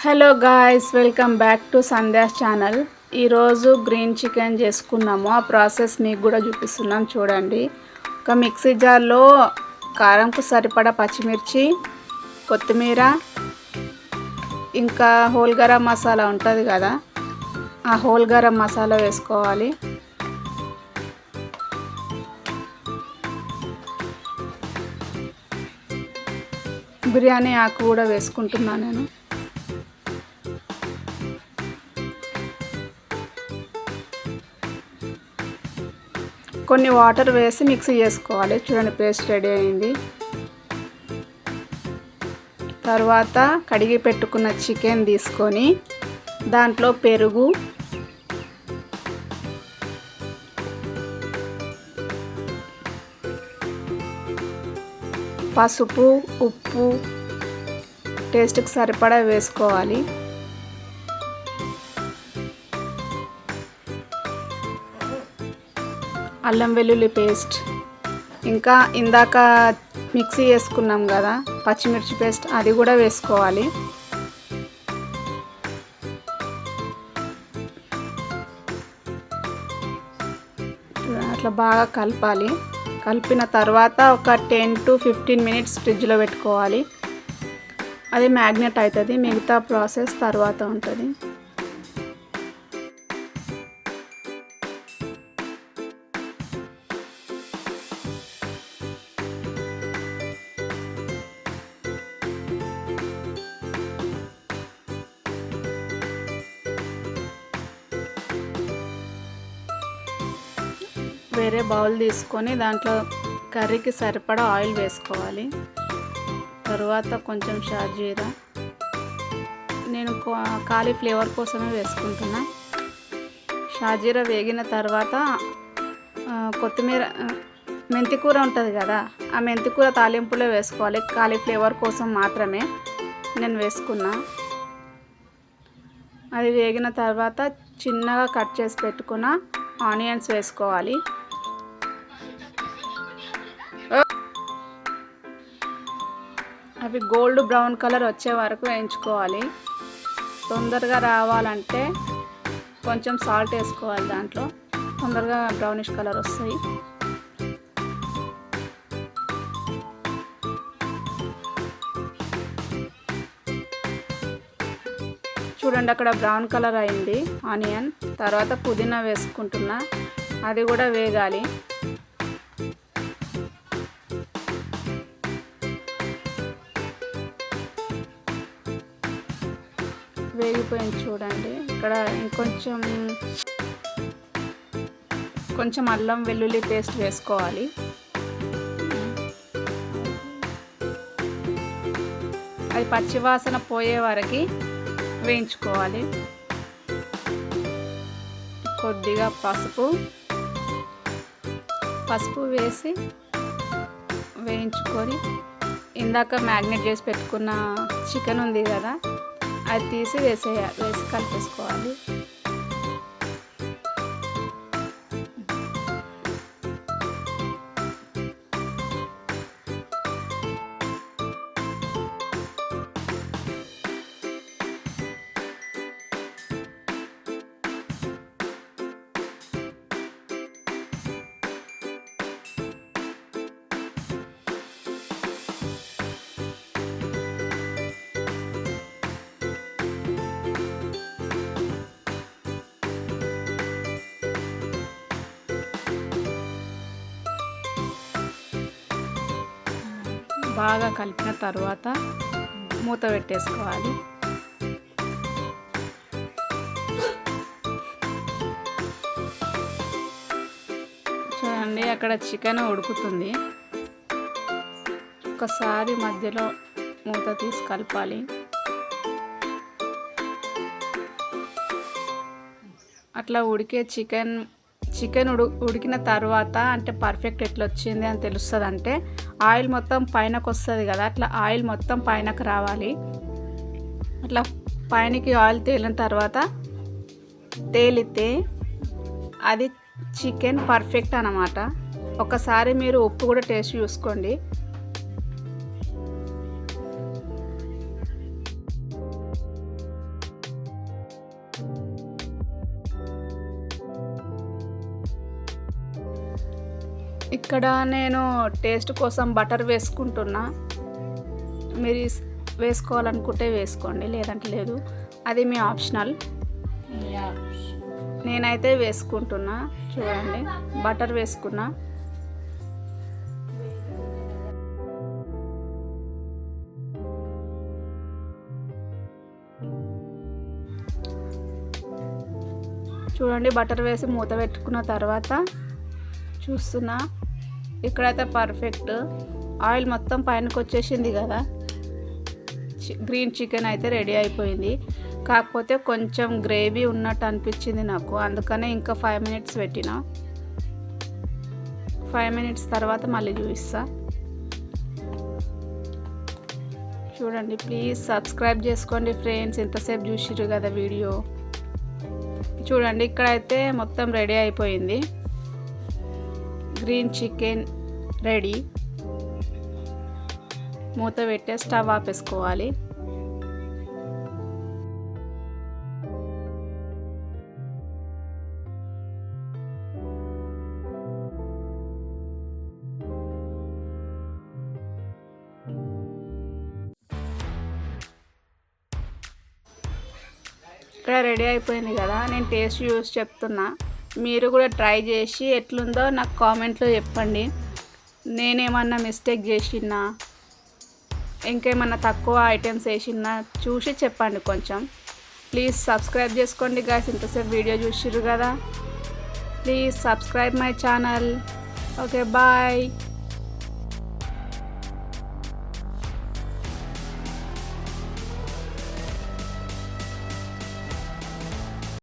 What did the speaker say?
Hello guys, welcome back to Sandhya's channel. ఈరోజు green chicken చేసుకున్నాము. ఆ ప్రాసెస్ మీకు కూడా చూపిస్తున్నాం చూడండి. ఒక మిక్సీ జార్లో కారంకు సరిపడా పచ్చిమిర్చి, కొత్తిమీర, ఇంకా హోల్ గరం మసాలా ఉంటుంది కదా, ఆ హోల్ గరం మసాలా వేసుకోవాలి. బిర్యానీ ఆకు కూడా వేసుకుంటున్నాను నేను. కొన్ని వాటర్ వేసి మిక్సీ చేసుకోవాలి. చూడండి, పేస్ట్ రెడీ అయింది. తర్వాత కడిగి పెట్టుకున్న చికెన్ తీసుకొని దాంట్లో పెరుగు, పసుపు, ఉప్పు టేస్ట్కి సరిపడా వేసుకోవాలి. అల్లం వెల్లుల్లి పేస్ట్, ఇంకా ఇందాక మిక్సీ వేసుకున్నాం కదా పచ్చిమిర్చి పేస్ట్, అది కూడా వేసుకోవాలి. అట్లా బాగా కలపాలి. కలిపిన తర్వాత ఒక 10 to 15 minutes ఫ్రిడ్జ్లో పెట్టుకోవాలి. అది మ్యాగ్నెట్ అవుతుంది. మిగతా ప్రాసెస్ తర్వాత ఉంటుంది. వేరే బౌల్ తీసుకొని దాంట్లో కర్రీకి సరిపడా ఆయిల్ వేసుకోవాలి. తర్వాత కొంచెం షాజీరా, నేను కాలీఫ్లేవర్ కోసమే వేసుకుంటున్నా. షాజీరా వేగిన తర్వాత కొత్తిమీర, మెంతికూర ఉంటుంది కదా, ఆ మెంతికూర తాలింపులో వేసుకోవాలి. కాలీఫ్లేవర్ కోసం మాత్రమే నేను వేసుకున్నా. అది వేగిన తర్వాత చిన్నగా కట్ చేసి పెట్టుకున్న ఆనియన్స్ వేసుకోవాలి. అవి గోల్డ్ బ్రౌన్ కలర్ వచ్చే వరకు వేయించుకోవాలి. తొందరగా రావాలంటే కొంచెం సాల్ట్ వేసుకోవాలి. దాంట్లో తొందరగా బ్రౌనిష్ కలర్ వస్తాయి. చూడండి, అక్కడ బ్రౌన్ కలర్ అయింది ఆనియన్. తర్వాత పుదీనా వేసుకుంటున్నా, అది కూడా వేగాలి. వేగిపోయింది చూడండి. ఇక్కడ కొంచెం అల్లం వెల్లుల్లి పేస్ట్ వేసుకోవాలి. అది పచ్చివాసన పోయే వరకు వేయించుకోవాలి. కొద్దిగా పసుపు వేసి వేయించుకొని ఇందాక మ్యాగ్నేట్ చేసి పెట్టుకున్న చికెన్ ఉంది కదా, అది తీసి వేసి కలిపేసుకోవాలి. బాగా కలిపిన తర్వాత మూత పెట్టేసుకోవాలి. చూడండి, అక్కడ చికెన్ ఉడుకుతుంది. ఒకసారి మధ్యలో మూత తీసి కలపాలి. అట్లా ఉడికే చికెన్ ఉడికిన తర్వాత అంటే పర్ఫెక్ట్ ఎట్లా వచ్చింది అని తెలుస్తుంది. అంటే ఆయిల్ మొత్తం పైనకు వస్తుంది కదా, అట్లా ఆయిల్ మొత్తం పైనకు రావాలి. అట్లా పైనకి ఆయిల్ తేలిన తర్వాత తేలితే అది చికెన్ పర్ఫెక్ట్ అన్నమాట. ఒకసారి మీరు ఉప్పు కూడా టేస్ట్ చూసుకోండి. ఇక్కడ నేను టేస్ట్ కోసం బటర్ వేసుకుంటున్నా. మీరు వేసుకోవాలనుకుంటే వేసుకోండి, లేదంటే లేదు, అది మీ ఆప్షనల్. నేనైతే వేసుకుంటున్నా. చూడండి, బటర్ వేసుకున్నా. చూడండి, బటర్ వేసి మూత పెట్టుకున్న తర్వాత చూస్తున్నా, ఇక్కడైతే పర్ఫెక్ట్ ఆయిల్ మొత్తం పైనకి వచ్చేసింది కదా. గ్రీన్ చికెన్ అయితే రెడీ అయిపోయింది. కాకపోతే కొంచెం గ్రేవీ ఉన్నట్టు అనిపించింది నాకు, అందుకనే ఇంకా 5 మినిట్స్ పెట్టిన. 5 మినిట్స్ తర్వాత మళ్ళీ చూపిస్తా. చూడండి, ప్లీజ్ సబ్స్క్రైబ్ చేసుకోండి ఫ్రెండ్స్. ఇంతసేపు చూసిర్రు కదా వీడియో. చూడండి, ఇక్కడైతే మొత్తం రెడీ అయిపోయింది. Green chicken ready. మూత పెట్టే స్టవ్ ఆపేసుకోవాలి. ఇక్కడ రెడీ అయిపోయింది కదా. నేను టేస్ట్ చూసి చెప్తున్నా, మీరు కూడా ట్రై చేసి ఎట్లుందో నాకు కామెంట్లో చెప్పండి. నేనేమన్నా మిస్టేక్ చేసినా, ఇంకేమన్నా తక్కువ ఐటమ్స్ వేసినా చూసి చెప్పండి కొంచెం. ప్లీజ్ సబ్స్క్రైబ్ చేసుకోండి గాయ్స్. ఇంతసేపు వీడియో చూసిర్రు కదా, please subscribe my channel. Okay, bye.